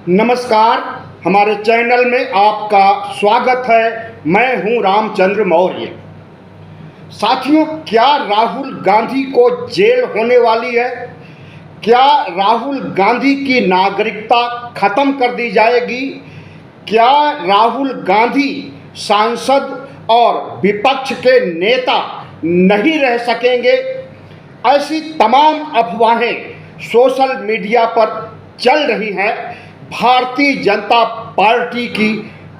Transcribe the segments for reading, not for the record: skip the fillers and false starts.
नमस्कार। हमारे चैनल में आपका स्वागत है। मैं हूं रामचंद्र मौर्य। साथियों, क्या राहुल गांधी को जेल होने वाली है? क्या राहुल गांधी की नागरिकता खत्म कर दी जाएगी? क्या राहुल गांधी सांसद और विपक्ष के नेता नहीं रह सकेंगे? ऐसी तमाम अफवाहें सोशल मीडिया पर चल रही हैं भारतीय जनता पार्टी की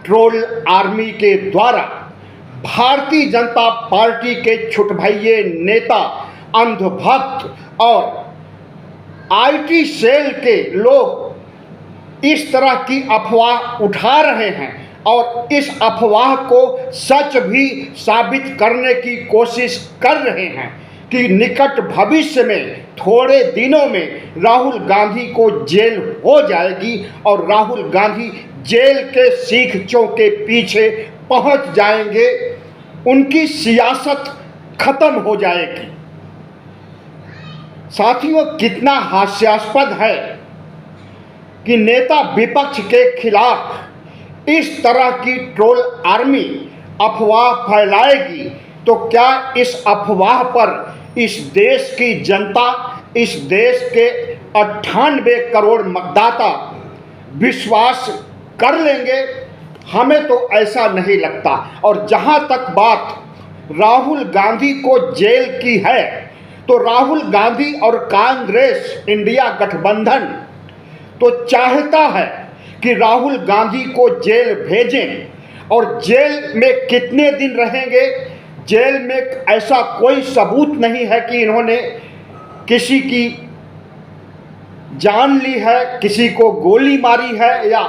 ट्रोल आर्मी के द्वारा। भारतीय जनता पार्टी के छुटभइये नेता, अंधभक्त और आईटी सेल के लोग इस तरह की अफवाह उठा रहे हैं और इस अफवाह को सच भी साबित करने की कोशिश कर रहे हैं कि निकट भविष्य में थोड़े दिनों में राहुल गांधी को जेल हो जाएगी और राहुल गांधी जेल के सीखचों के पीछे पहुंच जाएंगे। उनकी सियासत खत्म हो जाएगी। साथियों, कितना हास्यास्पद है कि नेता विपक्ष के खिलाफ इस तरह की ट्रोल आर्मी अफवाह फैलाएगी, तो क्या इस अफवाह पर इस देश की जनता, इस देश के 98 करोड़ मतदाता विश्वास कर लेंगे? हमें तो ऐसा नहीं लगता। और जहां तक बात राहुल गांधी को जेल की है, तो राहुल गांधी और कांग्रेस इंडिया गठबंधन तो चाहता है कि राहुल गांधी को जेल भेजें। और जेल में कितने दिन रहेंगे? जेल में ऐसा कोई सबूत नहीं है कि इन्होंने किसी की जान ली है, किसी को गोली मारी है या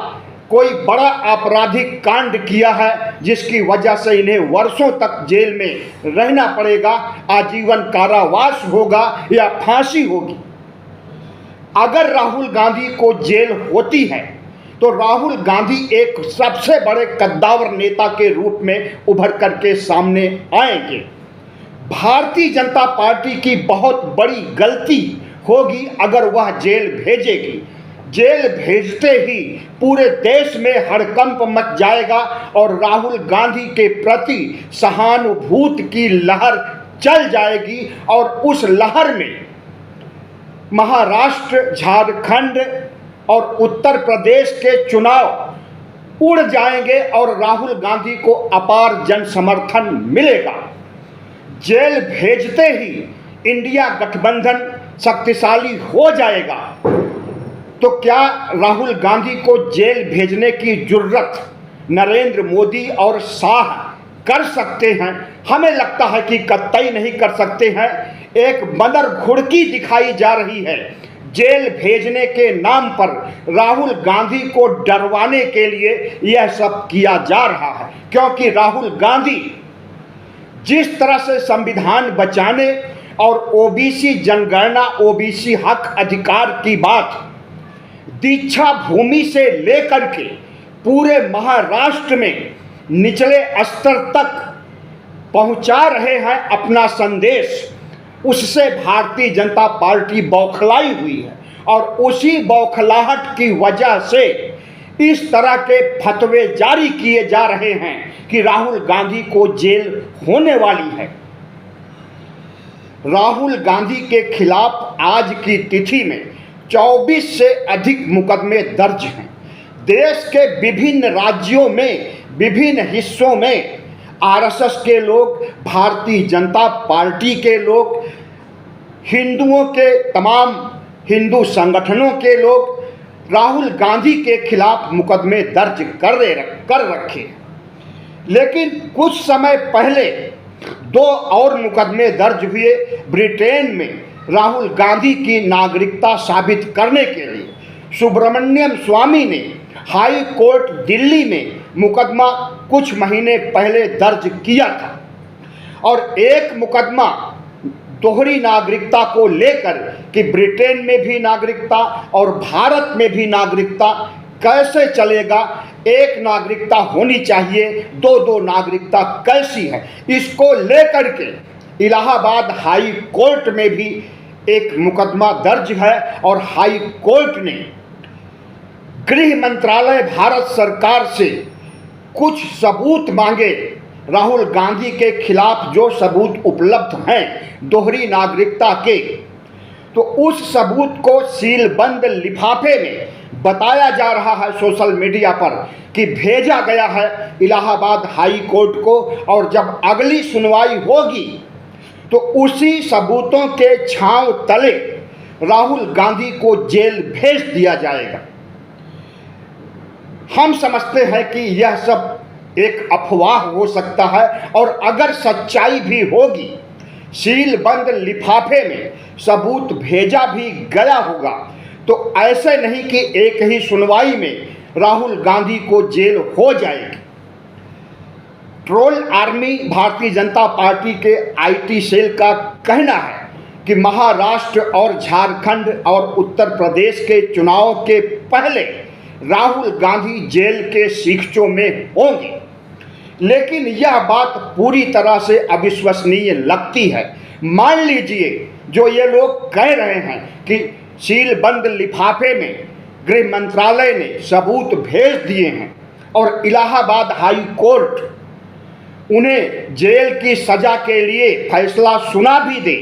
कोई बड़ा आपराधिक कांड किया है जिसकी वजह से इन्हें वर्षों तक जेल में रहना पड़ेगा, आजीवन कारावास होगा या फांसी होगी। अगर राहुल गांधी को जेल होती है तो राहुल गांधी एक सबसे बड़े कद्दावर नेता के रूप में उभर करके सामने आएंगे। भारतीय जनता पार्टी की बहुत बड़ी गलती होगी अगर वह जेल भेजेगी। जेल भेजते ही पूरे देश में हड़कंप मच जाएगा और राहुल गांधी के प्रति सहानुभूति की लहर चल जाएगी और उस लहर में महाराष्ट्र, झारखंड और उत्तर प्रदेश के चुनाव उड़ जाएंगे और राहुल गांधी को अपार जन समर्थन मिलेगा। जेल भेजते ही इंडिया गठबंधन शक्तिशाली हो जाएगा। तो क्या राहुल गांधी को जेल भेजने की जुर्रत नरेंद्र मोदी और शाह कर सकते हैं? हमें लगता है कि कतई नहीं कर सकते हैं। एक मदर घुड़की दिखाई जा रही है। जेल भेजने के नाम पर राहुल गांधी को डरवाने के लिए यह सब किया जा रहा है, क्योंकि राहुल गांधी जिस तरह से संविधान बचाने और ओबीसी जनगणना, ओबीसी हक अधिकार की बात दीक्षा भूमि से लेकर के पूरे महाराष्ट्र में निचले स्तर तक पहुंचा रहे हैं अपना संदेश, उससे भारतीय जनता पार्टी बौखलाई हुई है। और उसी बौखलाहट की वजह से इस तरह के फतवे जारी किए जा रहे हैं कि राहुल गांधी को जेल होने वाली है। राहुल गांधी के खिलाफ आज की तिथि में 24 से अधिक मुकदमे दर्ज हैं। देश के विभिन्न राज्यों में, विभिन्न हिस्सों में आरएसएस के लोग, भारतीय जनता पार्टी के लोग, हिंदुओं के तमाम हिंदू संगठनों के लोग राहुल गांधी के खिलाफ मुकदमे दर्ज कर रखे। लेकिन कुछ समय पहले 2 और मुकदमे दर्ज हुए ब्रिटेन में राहुल गांधी की नागरिकता साबित करने के लिए। सुब्रमण्यम स्वामी ने हाई कोर्ट दिल्ली में मुकदमा कुछ महीने पहले दर्ज किया था और एक मुकदमा दोहरी नागरिकता को लेकर कि ब्रिटेन में भी नागरिकता और भारत में भी नागरिकता कैसे चलेगा, एक नागरिकता होनी चाहिए, 2 नागरिकता कैसी है, इसको लेकर के इलाहाबाद हाई कोर्ट में भी एक मुकदमा दर्ज है और हाई कोर्ट ने गृह मंत्रालय भारत सरकार से कुछ सबूत मांगे राहुल गांधी के खिलाफ, जो सबूत उपलब्ध हैं दोहरी नागरिकता के, तो उस सबूत को सीलबंद लिफाफे में बताया जा रहा है सोशल मीडिया पर कि भेजा गया है इलाहाबाद हाई कोर्ट को, और जब अगली सुनवाई होगी तो उसी सबूतों के छांव तले राहुल गांधी को जेल भेज दिया जाएगा। हम समझते हैं कि यह सब एक अफवाह हो सकता है, और अगर सच्चाई भी होगी, सीलबंद लिफाफे में सबूत भेजा भी गया होगा, तो ऐसे नहीं कि एक ही सुनवाई में राहुल गांधी को जेल हो जाएगी। Troll army Bharatiya Janata party के आईटी सेल का कहना है कि महाराष्ट्र और झारखंड और उत्तर प्रदेश के चुनाव के पहले राहुल गांधी जेल के शिक्षों में होंगे, लेकिन यह बात पूरी तरह से अविश्वसनीय लगती है। मान लीजिए जो ये लोग कह रहे हैं कि सीलबंद लिफाफे में गृह मंत्रालय ने सबूत भेज दिए हैं और इलाहाबाद हाई कोर्ट उन्हें जेल की सजा के लिए फैसला सुना भी दे,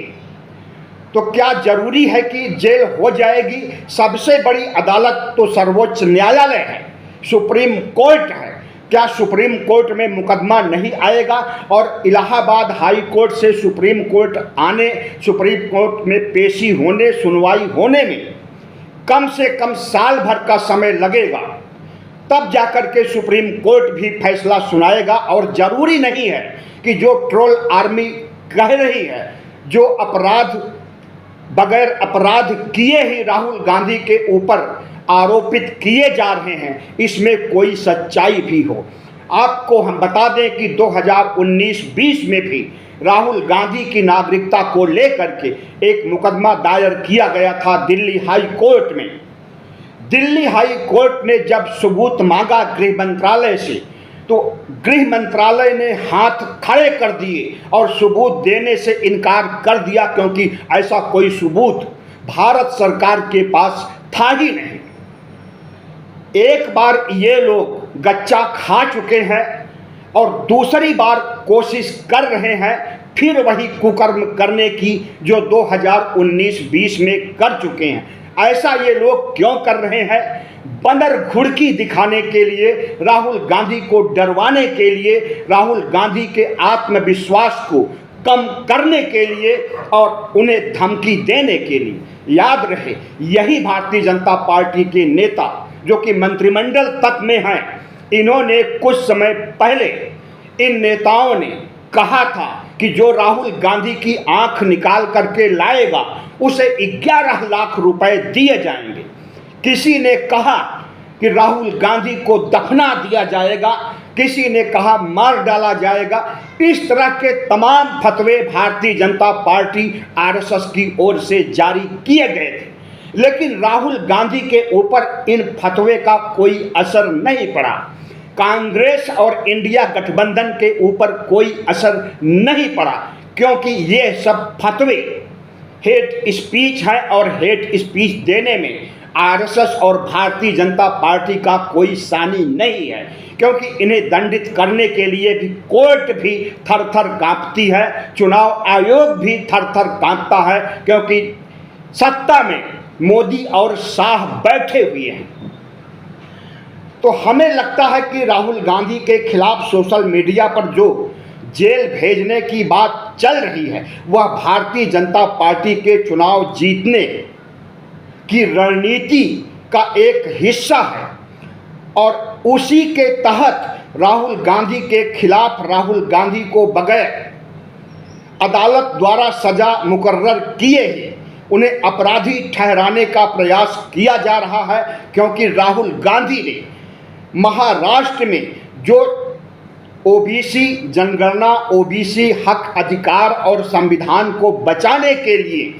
तो क्या जरूरी है कि जेल हो जाएगी? सबसे बड़ी अदालत तो सर्वोच्च न्यायालय है, सुप्रीम कोर्ट है। क्या सुप्रीम कोर्ट में मुकदमा नहीं आएगा? और इलाहाबाद हाई कोर्ट से सुप्रीम कोर्ट आने, सुप्रीम कोर्ट में पेशी होने, सुनवाई होने में कम से कम साल भर का समय लगेगा, तब जाकर के सुप्रीम कोर्ट भी फैसला सुनाएगा। और ज़रूरी नहीं है कि जो ट्रोल आर्मी कह रही है, जो अपराध बगैर अपराध किए ही राहुल गांधी के ऊपर आरोपित किए जा रहे हैं, इसमें कोई सच्चाई भी हो। आपको हम बता दें कि 2019-20 में भी राहुल गांधी की नागरिकता को लेकर के एक मुकदमा दायर किया गया था दिल्ली हाई कोर्ट में। दिल्ली हाई कोर्ट ने जब सबूत मांगा गृह मंत्रालय से, तो गृह मंत्रालय ने हाथ खड़े कर दिए और सबूत देने से इनकार कर दिया, क्योंकि ऐसा कोई सबूत भारत सरकार के पास था ही नहीं। एक बार ये लोग गच्चा खा चुके हैं और दूसरी बार कोशिश कर रहे हैं फिर वही कुकर्म करने की जो 2019-20 में कर चुके हैं। ऐसा ये लोग क्यों कर रहे हैं? बंदर घुड़की दिखाने के लिए, राहुल गांधी को डरवाने के लिए, राहुल गांधी के आत्मविश्वास को कम करने के लिए और उन्हें धमकी देने के लिए। याद रहे, यही भारतीय जनता पार्टी के नेता जो कि मंत्रिमंडल तक में हैं, इन्होंने कुछ समय पहले इन नेताओं ने कहा था कि जो राहुल गांधी की आंख निकाल करके लाएगा उसे 11 लाख रुपए दिए जाएंगे। किसी ने कहा कि राहुल गांधी को दफना दिया जाएगा, किसी ने कहा मार डाला जाएगा। इस तरह के तमाम फतवे भारतीय जनता पार्टी आरएसएस की ओर से जारी किए गए थे, लेकिन राहुल गांधी के ऊपर इन फतवे का कोई असर नहीं पड़ा। कांग्रेस और इंडिया गठबंधन के ऊपर कोई असर नहीं पड़ा, क्योंकि ये सब फतवे हेट स्पीच है और हेट स्पीच देने में आरएसएस और भारतीय जनता पार्टी का कोई सानी नहीं है, क्योंकि इन्हें दंडित करने के लिए भी कोर्ट भी थर-थर कांपती है, चुनाव आयोग भी थर-थर कांपता है, क्योंकि सत्ता में मोदी और शाह बैठे हुए हैं। तो हमें लगता है कि राहुल गांधी के खिलाफ सोशल मीडिया पर जो जेल भेजने की बात चल रही है, वह भारतीय जनता पार्टी के चुनाव जीतने की रणनीति का एक हिस्सा है, और उसी के तहत राहुल गांधी के खिलाफ राहुल गांधी को बगैर अदालत द्वारा सजा मुकर्रर किए ही उन्हें अपराधी ठहराने का प्रयास किया जा रहा है, क्योंकि राहुल गांधी ने महाराष्ट्र में जो ओबीसी जनगणना, ओबीसी हक अधिकार और संविधान को बचाने के लिए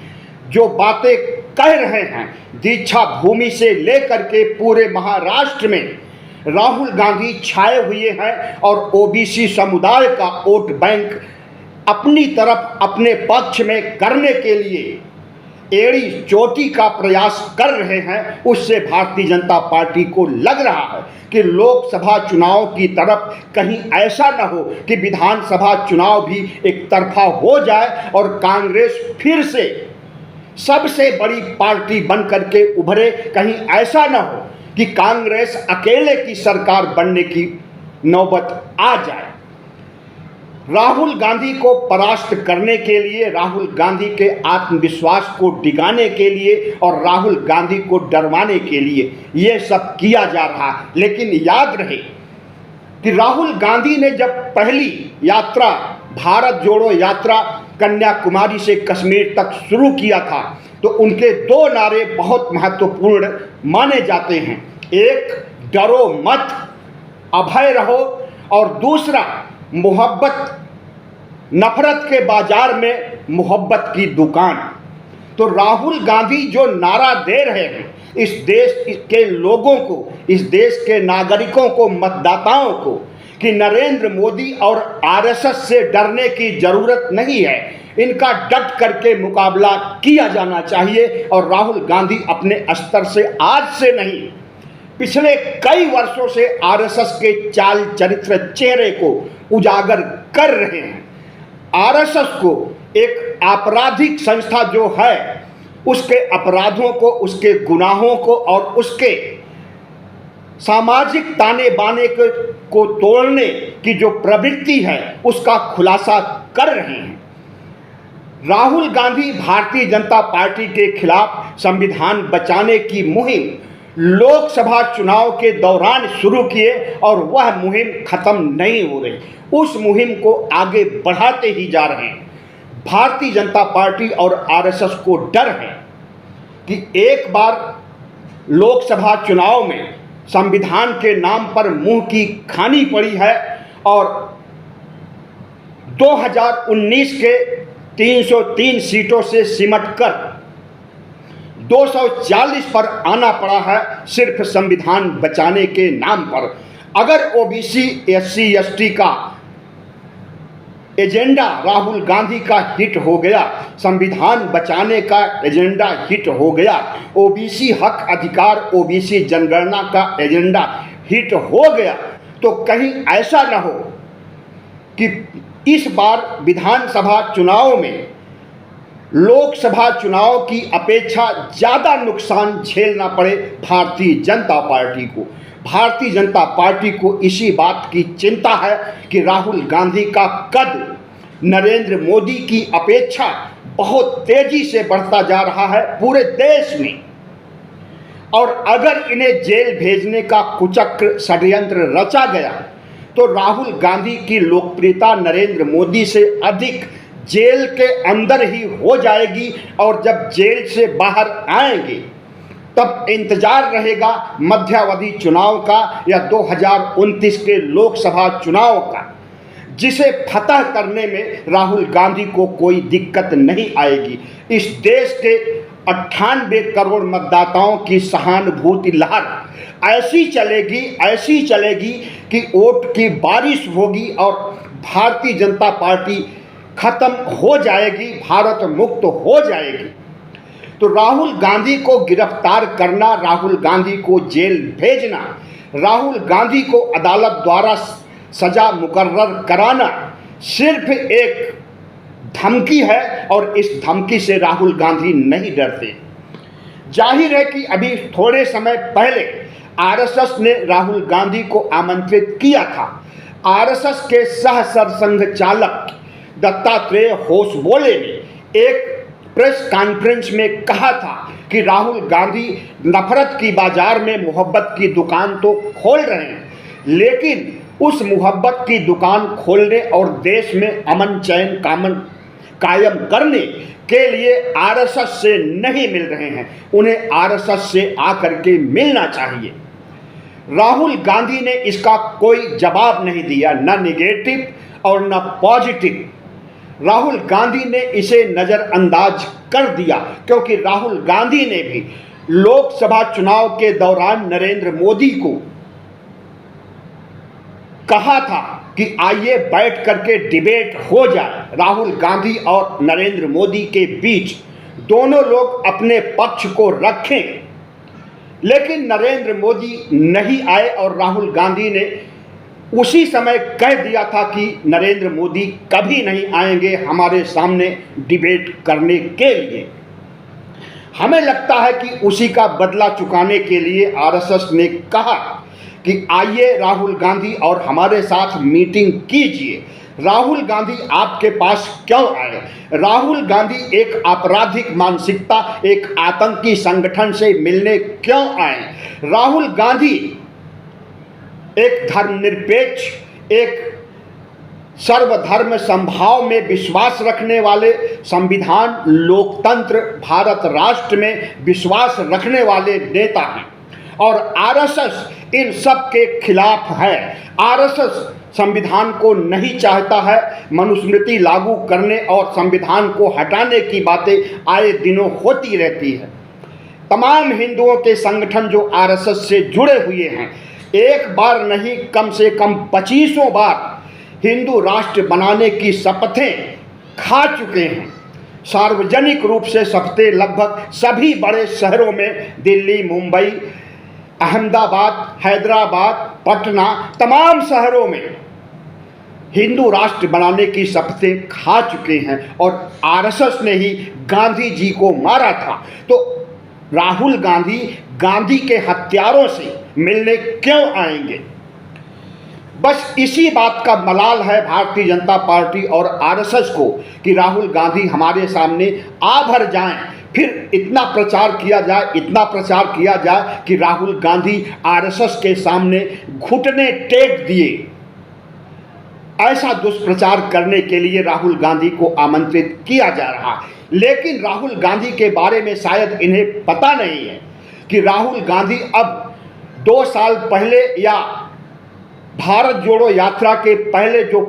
जो बातें कह रहे हैं, दीक्षा भूमि से लेकर के पूरे महाराष्ट्र में राहुल गांधी छाए हुए हैं और ओबीसी समुदाय का वोट बैंक अपनी तरफ अपने पक्ष में करने के लिए एड़ी चोटी का प्रयास कर रहे हैं, उससे भारतीय जनता पार्टी को लग रहा है कि लोकसभा चुनाव की तरफ कहीं ऐसा न हो कि विधानसभा चुनाव भी एक तरफा हो जाए और कांग्रेस फिर से सबसे बड़ी पार्टी बन करके उभरे। कहीं ऐसा न हो कि कांग्रेस अकेले की सरकार बनने की नौबत आ जाए। राहुल गांधी को परास्त करने के लिए, राहुल गांधी के आत्मविश्वास को डिगाने के लिए और राहुल गांधी को डरवाने के लिए ये सब किया जा रहा है। लेकिन याद रहे कि राहुल गांधी ने जब पहली यात्रा, भारत जोड़ो यात्रा, कन्याकुमारी से कश्मीर तक शुरू किया था तो उनके दो नारे बहुत महत्वपूर्ण माने जाते हैं। एक, डरो मत, अभय रहो, और दूसरा, मोहब्बत, नफरत के बाजार में मोहब्बत की दुकान। तो राहुल गांधी जो नारा दे रहे हैं इस देश के लोगों को, इस देश के नागरिकों को, मतदाताओं को, कि नरेंद्र मोदी और आरएसएस से डरने की जरूरत नहीं है, इनका डट करके मुकाबला किया जाना चाहिए। और राहुल गांधी अपने स्तर से आज से नहीं, पिछले कई वर्षों से आरएसएस के चाल चरित्र चेहरे को उजागर कर रहे हैं। आरएसएस को एक आपराधिक संस्था जो है, उसके अपराधों को, उसके गुनाहों को और उसके सामाजिक ताने बाने को तोड़ने की जो प्रवृत्ति है उसका खुलासा कर रहे हैं। राहुल गांधी भारतीय जनता पार्टी के खिलाफ संविधान बचाने की मुहिम लोकसभा चुनाव के दौरान शुरू किए और वह मुहिम खत्म नहीं हो रही। उस मुहिम को आगे बढ़ाते ही जा रहे हैं। भारतीय जनता पार्टी और आरएसएस को डर है कि एक बार लोकसभा चुनाव में संविधान के नाम पर मुंह की खानी पड़ी है और 2019 के 303 सीटों से सिमटकर 240 पर आना पड़ा है सिर्फ संविधान बचाने के नाम पर। अगर ओबीसी, एससी, एसटी का एजेंडा राहुल गांधी का हिट हो गया, संविधान बचाने का एजेंडा हिट हो गया, ओबीसी हक अधिकार, ओबीसी जनगणना का एजेंडा हिट हो गया, तो कहीं ऐसा न हो कि इस बार विधानसभा चुनाव में लोकसभा चुनाव की अपेक्षा ज़्यादा नुकसान झेलना पड़े भारतीय जनता पार्टी को। भारतीय जनता पार्टी को इसी बात की चिंता है कि राहुल गांधी का कद नरेंद्र मोदी की अपेक्षा बहुत तेजी से बढ़ता जा रहा है पूरे देश में, और अगर इन्हें जेल भेजने का कुचक्र षड्यंत्र रचा गया तो राहुल गांधी की लोकप्रियता नरेंद्र मोदी से अधिक जेल के अंदर ही हो जाएगी। और जब जेल से बाहर आएंगे तब इंतजार रहेगा मध्यावधि चुनाव का या 2029 के लोकसभा चुनाव का, जिसे फतह करने में राहुल गांधी को कोई दिक्कत नहीं आएगी। इस देश के 98 करोड़ मतदाताओं की सहानुभूति लहर ऐसी चलेगी कि वोट की बारिश होगी और भारतीय जनता पार्टी खत्म हो जाएगी, भारत मुक्त हो जाएगी। तो राहुल गांधी को गिरफ्तार करना, राहुल गांधी को जेल भेजना, राहुल गांधी को अदालत द्वारा सजा मुकर्रर कराना सिर्फ एक धमकी है और इस धमकी से राहुल गांधी नहीं डरते। जाहिर है कि अभी थोड़े समय पहले आरएसएस ने राहुल गांधी को आमंत्रित किया था। आरएसएस के सह सरसंघ चालक दत्तात्रेय होसबोले ने एक प्रेस कॉन्फ्रेंस में कहा था कि राहुल गांधी नफरत की बाजार में मोहब्बत की दुकान तो खोल रहे हैं, लेकिन उस मोहब्बत की दुकान खोलने और देश में अमन चैन कायम करने के लिए आरएसएस से नहीं मिल रहे हैं, उन्हें आरएसएस से आकर के मिलना चाहिए। राहुल गांधी ने इसका कोई जवाब नहीं दिया, न नेगेटिव और न पॉजिटिव। राहुल गांधी ने इसे नज़रअंदाज कर दिया, क्योंकि राहुल गांधी ने भी लोकसभा चुनाव के दौरान नरेंद्र मोदी को कहा था कि आइए बैठ करके डिबेट हो जाए। राहुल गांधी और नरेंद्र मोदी के बीच दोनों लोग अपने पक्ष को रखें। लेकिन नरेंद्र मोदी नहीं आए और राहुल गांधी ने उसी समय कह दिया था कि नरेंद्र मोदी कभी नहीं आएंगे हमारे सामने डिबेट करने के लिए। हमें लगता है कि उसी का बदला चुकाने के लिए आरएसएस ने कहा कि आइए राहुल गांधी और हमारे साथ मीटिंग कीजिए। राहुल गांधी आपके पास क्यों आए? राहुल गांधी एक आपराधिक मानसिकता, एक आतंकी संगठन से मिलने क्यों आए? राहुल गांधी एक धर्मनिरपेक्ष, एक सर्वधर्म संभाव में विश्वास रखने वाले, संविधान, लोकतंत्र, भारत राष्ट्र में विश्वास रखने वाले नेता हैं और आरएसएस इन सब के खिलाफ है। आरएसएस संविधान को नहीं चाहता है। मनुस्मृति लागू करने और संविधान को हटाने की बातें आए दिनों होती रहती है। तमाम हिंदुओं के संगठन जो आरएसएस से जुड़े हुए हैं, एक बार नहीं कम से कम 25 बार हिंदू राष्ट्र बनाने की शपथें खा चुके हैं। सार्वजनिक रूप से शपथें लगभग सभी बड़े शहरों में, दिल्ली, मुंबई, अहमदाबाद, हैदराबाद, पटना, तमाम शहरों में हिंदू राष्ट्र बनाने की शपथें खा चुके हैं और आरएसएस ने ही गांधी जी को मारा था। तो राहुल गांधी गांधी के हत्यारों से मिलने क्यों आएंगे? बस इसी बात का मलाल है भारतीय जनता पार्टी और आरएसएस को कि राहुल गांधी हमारे सामने आ भर जाएं, फिर इतना प्रचार किया जाए, इतना प्रचार किया जाए कि राहुल गांधी आरएसएस के सामने घुटने टेक दिए। ऐसा दुष्प्रचार करने के लिए राहुल गांधी को आमंत्रित किया जा रहा है। लेकिन राहुल गांधी के बारे में शायद इन्हें पता नहीं है कि राहुल गांधी अब 2 साल पहले या भारत जोड़ो यात्रा के पहले जो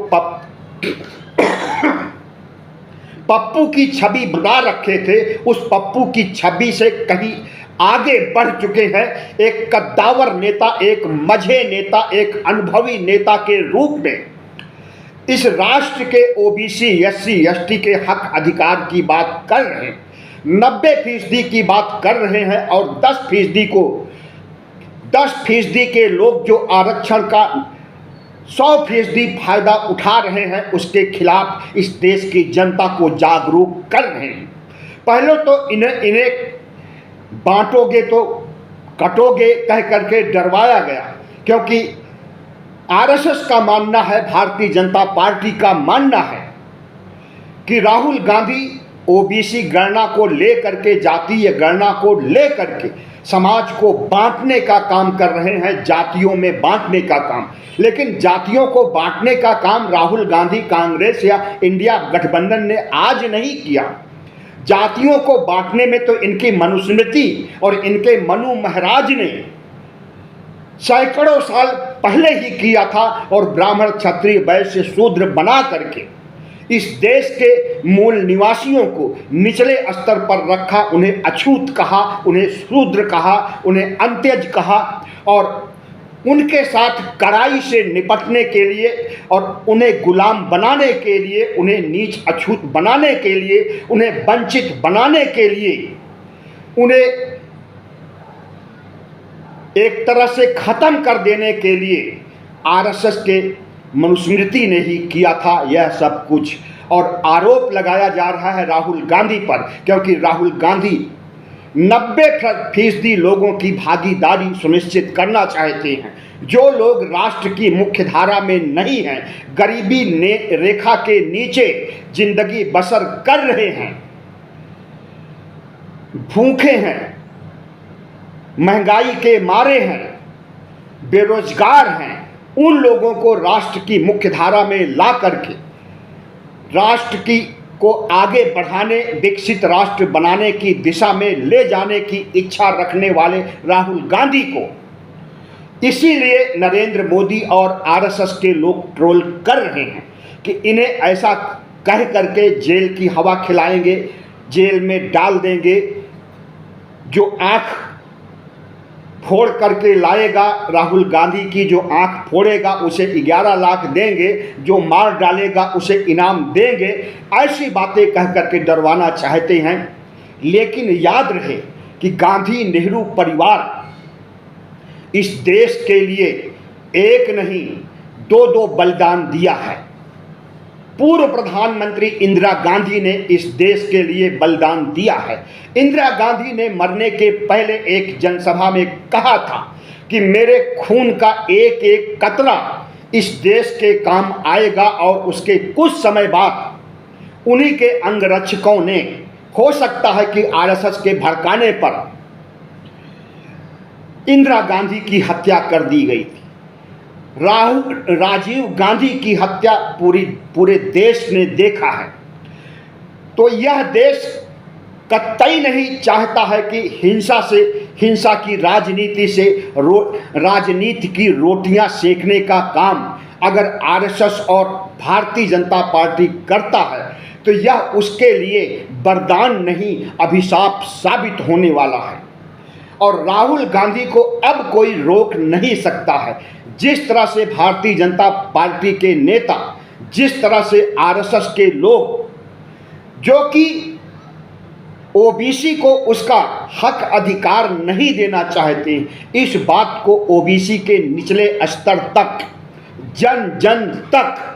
पप्पू की छवि बना रखे थे, उस पप्पू की छवि से कहीं आगे बढ़ चुके हैं। एक कद्दावर नेता, एक मझे नेता, एक अनुभवी नेता के रूप में इस राष्ट्र के ओबीसी, एससी, एसटी के हक अधिकार की बात कर रहे हैं, 90% की बात कर रहे हैं और 10% के लोग जो आरक्षण का 100% फायदा उठा रहे हैं, उसके खिलाफ इस देश की जनता को जागरूक कर रहे हैं। पहले तो इन्हें बांटोगे तो कटोगे कह करके डरवाया गया, क्योंकि आरएसएस का मानना है, भारतीय जनता पार्टी का मानना है कि राहुल गांधी ओबीसी गणना को लेकर के, जातीय गणना को लेकर के समाज को बांटने का काम कर रहे हैं, जातियों में बांटने का काम। लेकिन जातियों को बांटने का काम राहुल गांधी, कांग्रेस या इंडिया गठबंधन ने आज नहीं किया। जातियों को बांटने में तो इनकी मनुस्मृति और इनके मनु महाराज ने सैकड़ों साल पहले ही किया था और ब्राह्मण, क्षत्रिय, वैश्य, शूद्र बना करके इस देश के मूल निवासियों को निचले स्तर पर रखा। उन्हें अछूत कहा, उन्हें शूद्र कहा, उन्हें अंत्यज कहा और उनके साथ कड़ाई से निपटने के लिए और उन्हें गुलाम बनाने के लिए, उन्हें नीच अछूत बनाने के लिए, उन्हें वंचित बनाने के लिए, उन्हें एक तरह से खत्म कर देने के लिए आरएसएस के मनुस्मृति ने ही किया था यह सब कुछ। और आरोप लगाया जा रहा है राहुल गांधी पर, क्योंकि राहुल गांधी 90% लोगों की भागीदारी सुनिश्चित करना चाहते हैं। जो लोग राष्ट्र की मुख्य धारा में नहीं हैं, गरीबी रेखा के नीचे जिंदगी बसर कर रहे हैं, भूखे हैं, महंगाई के मारे हैं, बेरोजगार हैं, उन लोगों को राष्ट्र की मुख्य धारा में ला करके राष्ट्र की को आगे बढ़ाने, विकसित राष्ट्र बनाने की दिशा में ले जाने की इच्छा रखने वाले राहुल गांधी को इसीलिए नरेंद्र मोदी और आरएसएस के लोग ट्रोल कर रहे हैं कि इन्हें ऐसा कह करके जेल की हवा खिलाएंगे, जेल में डाल देंगे। जो आँख फोड़ करके लाएगा राहुल गांधी की, जो आंख फोड़ेगा उसे 11 लाख देंगे, जो मार डालेगा उसे इनाम देंगे। ऐसी बातें कह करके डरवाना चाहते हैं। लेकिन याद रहे कि गांधी नेहरू परिवार इस देश के लिए एक नहीं दो दो बलिदान दिया है। पूर्व प्रधानमंत्री इंदिरा गांधी ने इस देश के लिए बलिदान दिया है। इंदिरा गांधी ने मरने के पहले एक जनसभा में कहा था कि मेरे खून का एक एक कतरा इस देश के काम आएगा, और उसके कुछ समय बाद उन्हीं के अंगरक्षकों ने, हो सकता है कि आरएसएस के भड़काने पर, इंदिरा गांधी की हत्या कर दी गई थी। राजीव गांधी की हत्या पूरे देश ने देखा है। तो यह देश कतई नहीं चाहता है कि हिंसा की राजनीति से राजनीति की रोटियां सेकने का काम अगर आरएसएस और भारतीय जनता पार्टी करता है तो यह उसके लिए वरदान नहीं, अभिशाप साबित होने वाला है। और राहुल गांधी को अब कोई रोक नहीं सकता है। जिस तरह से भारतीय जनता पार्टी के नेता, जिस तरह से आरएसएस के लोग, जो कि ओबीसी को उसका हक अधिकार नहीं देना चाहते, इस बात को ओबीसी के निचले स्तर तक, जन जन तक,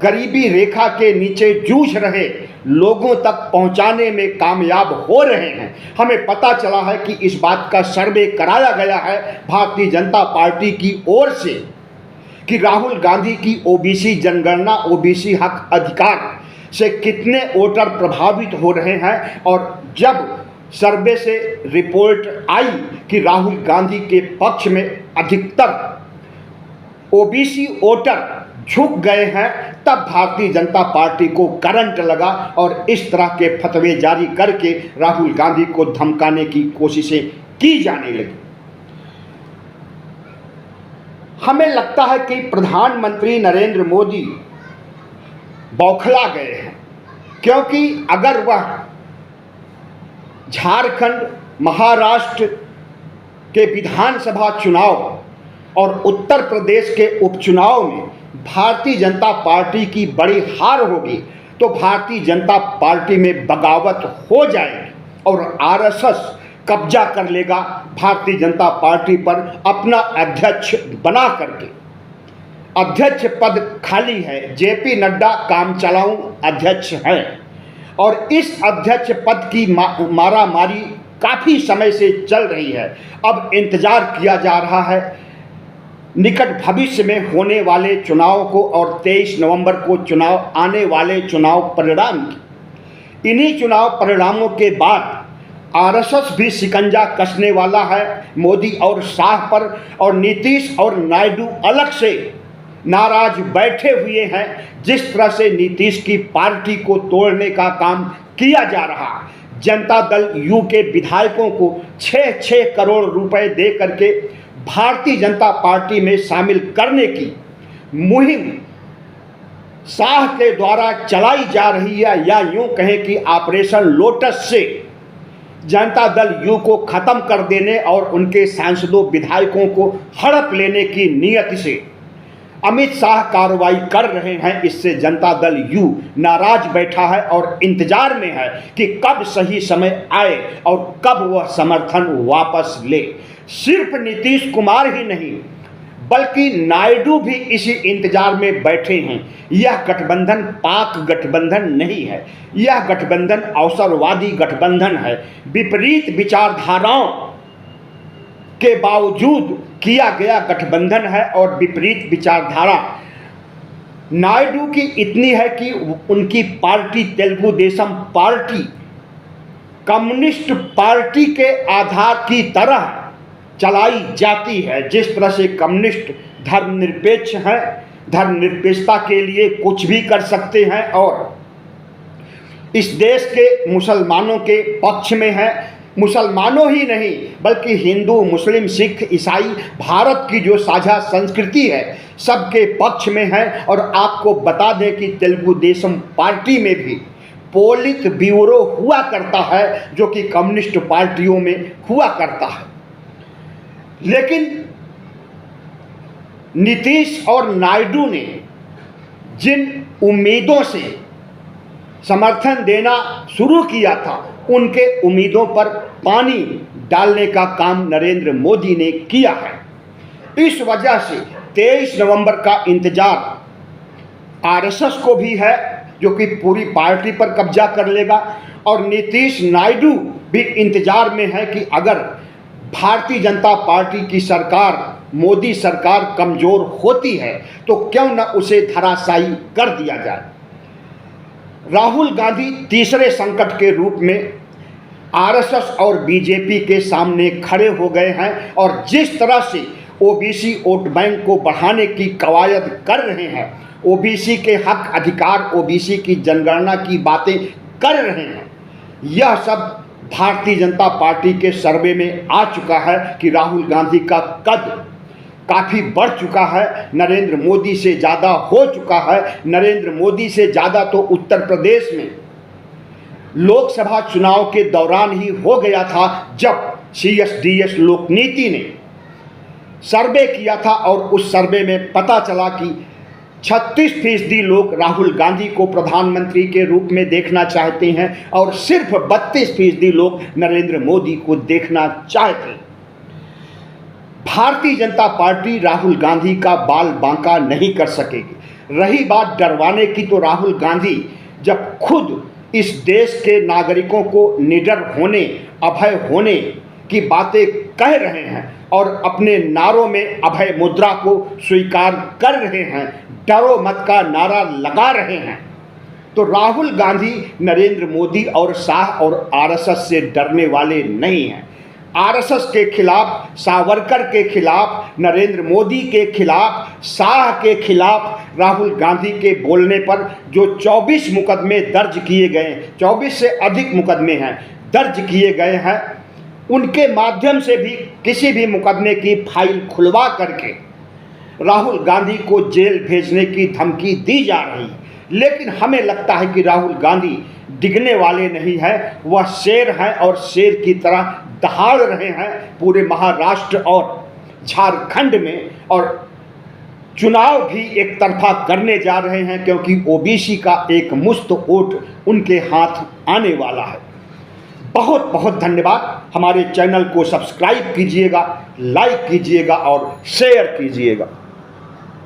गरीबी रेखा के नीचे जूझ रहे लोगों तक पहुंचाने में कामयाब हो रहे हैं। हमें पता चला है कि इस बात का सर्वे कराया गया है भारतीय जनता पार्टी की ओर से कि राहुल गांधी की ओबीसी जनगणना, ओबीसी हक अधिकार से कितने वोटर प्रभावित हो रहे हैं। और जब सर्वे से रिपोर्ट आई कि राहुल गांधी के पक्ष में अधिकतर ओबीसी वोटर झुक गए हैं, तब भारतीय जनता पार्टी को करंट लगा और इस तरह के फतवे जारी करके राहुल गांधी को धमकाने की कोशिशें की जाने लगी। हमें लगता है कि प्रधानमंत्री नरेंद्र मोदी बौखला गए हैं, क्योंकि अगर वह झारखंड, महाराष्ट्र के विधानसभा चुनाव और उत्तर प्रदेश के उपचुनाव में भारतीय जनता पार्टी की बड़ी हार होगी तो भारतीय जनता पार्टी में बगावत हो जाएगी और आरएसएस कब्जा कर लेगा भारतीय जनता पार्टी पर अपना अध्यक्ष बना करके। अध्यक्ष पद खाली है, जेपी नड्डा काम चलाऊ अध्यक्ष हैं और इस अध्यक्ष पद की मारामारी काफ़ी समय से चल रही है। अब इंतजार किया जा रहा है निकट भविष्य में होने वाले चुनाव को और 23 नवंबर को आने वाले चुनाव परिणाम की। इन्हीं चुनाव परिणामों के बाद आरएसएस भी शिकंजा कसने वाला है मोदी और शाह पर, और नीतीश और नायडू अलग से नाराज बैठे हुए हैं। जिस तरह से नीतीश की पार्टी को तोड़ने का काम किया जा रहा, जनता दल यू के विधायकों को 6-6 करोड़ रुपए दे करके भारतीय जनता पार्टी में शामिल करने की मुहिम शाह के द्वारा चलाई जा रही है, या यूं कहें कि ऑपरेशन लोटस से जनता दल यू को खत्म कर देने और उनके सांसदों विधायकों को हड़प लेने की नियत से अमित शाह कार्रवाई कर रहे हैं। इससे जनता दल यू नाराज बैठा है और इंतजार में है कि कब सही समय आए और कब वह समर्थन वापस ले। सिर्फ नीतीश कुमार ही नहीं बल्कि नायडू भी इसी इंतजार में बैठे हैं। यह गठबंधन पाक गठबंधन नहीं है, यह गठबंधन अवसरवादी गठबंधन है। विपरीत विचारधाराओं के बावजूद किया गया गठबंधन है और विपरीत विचारधारा नायडू की इतनी है कि उनकी party Telugu Desam party communist party के आधार की तरह चलाई जाती है। जिस तरह से कम्युनिस्ट धर्मनिरपेक्ष हैं, धर्मनिरपेक्षता के लिए कुछ भी कर सकते हैं और इस देश के मुसलमानों के पक्ष में है। मुसलमानों ही नहीं बल्कि हिंदू, मुस्लिम, सिख, ईसाई, भारत की जो साझा संस्कृति है सबके पक्ष में है। और आपको बता दें कि तेलुगु देशम पार्टी में भी पोलित ब्यूरो हुआ करता है जो कि कम्युनिस्ट पार्टियों में हुआ करता है। लेकिन नीतीश और नायडू ने जिन उम्मीदों से समर्थन देना शुरू किया था उनके उम्मीदों पर पानी डालने का काम नरेंद्र मोदी ने किया है। इस वजह से 23 नवंबर का इंतजार आरएसएस को भी है, जो कि पूरी पार्टी पर कब्जा कर लेगा, और नीतीश नायडू भी इंतजार में है कि अगर भारतीय जनता पार्टी की सरकार, मोदी सरकार कमजोर होती है तो क्यों न उसे धराशायी कर दिया जाए। राहुल गांधी तीसरे संकट के रूप में आरएसएस और बीजेपी के सामने खड़े हो गए हैं, और जिस तरह से ओबीसी वोट बैंक को बढ़ाने की कवायद कर रहे हैं, ओबीसी के हक अधिकार, ओबीसी की जनगणना की बातें कर रहे हैं, यह सब भारतीय जनता पार्टी के सर्वे में आ चुका है कि राहुल गांधी का कद काफ़ी बढ़ चुका है, नरेंद्र मोदी से ज़्यादा हो चुका है। नरेंद्र मोदी से ज़्यादा तो उत्तर प्रदेश में लोकसभा चुनाव के दौरान ही हो गया था, जब CSDS लोकनीति ने सर्वे किया था और उस सर्वे में पता चला कि 36% लोग राहुल गांधी को प्रधानमंत्री के रूप में देखना चाहते हैं और सिर्फ 32% लोग नरेंद्र मोदी को देखना चाहते हैं। भारतीय जनता पार्टी राहुल गांधी का बाल बांका नहीं कर सकेगी। रही बात डरवाने की, तो राहुल गांधी जब खुद इस देश के नागरिकों को निडर होने, अभय होने की बातें कह रहे हैं और अपने नारों में अभय मुद्रा को स्वीकार कर रहे हैं, डरो मत का नारा लगा रहे हैं, तो राहुल गांधी नरेंद्र मोदी और शाह और आरएसएस से डरने वाले नहीं हैं। आरएसएस के खिलाफ, सावरकर के खिलाफ, नरेंद्र मोदी के खिलाफ, शाह के खिलाफ राहुल गांधी के बोलने पर जो 24 मुकदमे दर्ज किए गए, 24 से अधिक मुकदमे हैं दर्ज किए गए हैं, उनके माध्यम से भी किसी भी मुकदमे की फाइल खुलवा करके राहुल गांधी को जेल भेजने की धमकी दी जा रही है। लेकिन हमें लगता है कि राहुल गांधी डिगने वाले नहीं हैं, वह शेर हैं और शेर की तरह दहाड़ रहे हैं पूरे महाराष्ट्र और झारखंड में, और चुनाव भी एक तरफा करने जा रहे हैं, क्योंकि ओबीसी का एक मुश्त वोट उनके हाथ आने वाला है। बहुत बहुत धन्यवाद। हमारे चैनल को सब्सक्राइब कीजिएगा, लाइक कीजिएगा और शेयर कीजिएगा।